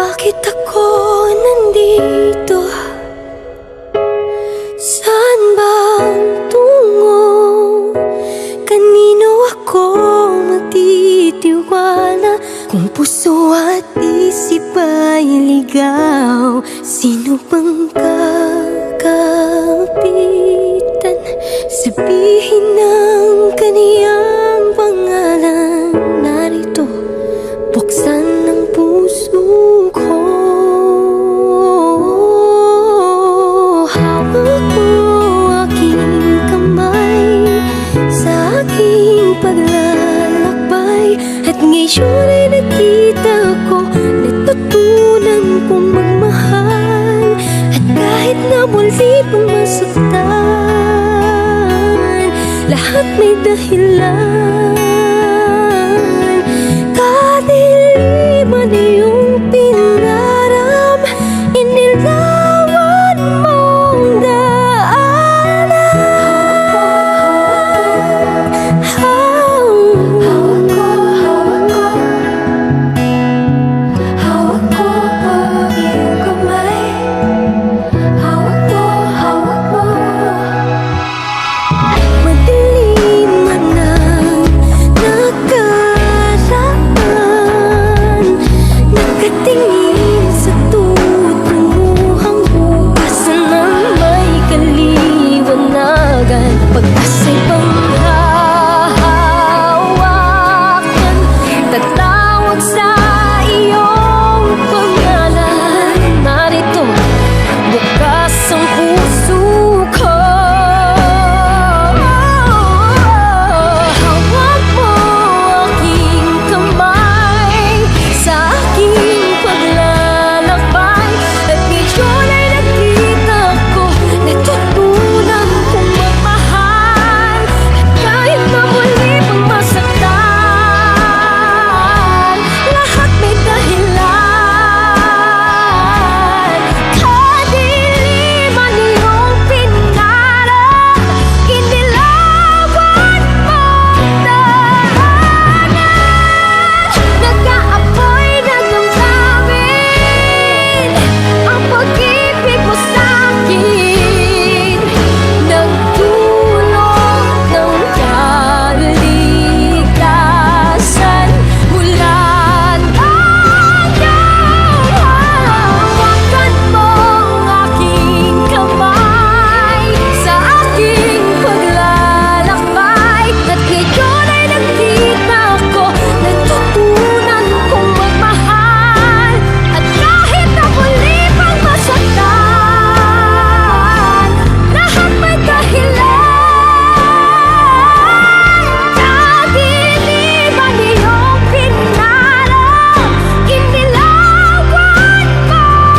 Bakit ako nandito? Saan ba ang tungo? Kanino ako magtitiwala? Kung puso at isip ay ligaw, sino bang kakapitan? Sabihin ng kaniyang pangalan. Narito, buksan ng puso ko. Hawak mo aking kamay sa aking paglalakbay, at ngayon ay nakita ko, natutunan kong magmahal. At kahit na muli pang masaktan, lahat may dahilan. Kadiliman iyong pinaram, inilawan mong daanan. Hawak ko ang iyong kamay. Hawak mo. Madilim man ang nakaraan, nakatingin sa tutumuhang bukas na may kaliwanagan. Pag-asa'y panghahawakan, tatawag sa iyong pangalan. Narito, bukas ang puso ko. Hawak mo aking kamay sa aking paglalakbay, at ngayon ay nakita ko, natutunan kong magmahal. At kahit na muli pang masaktan, lahat may dahilan. Kadiliman iyong pinaram, inilawan mong daanan. Nag-aapoy ng damdamin ang pag-ibig mo sa'kin, nagdulot ng kaligtasan mula ng hawakan mo ang aking kamay sa aking paglalakbay. At ngayon ay nakita ko, natutunan kong magmahal. At kahit na muli pang masaktan, lahat may dahilan. Kadiliman iyong pinaram, inilawan mong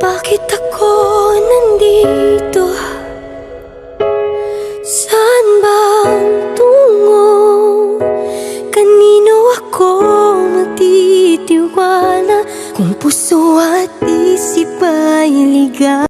Bakit ako nandito? Saan ba ang tungo? Kanino ako magtitiwala? Kung puso at isip ay ligaw.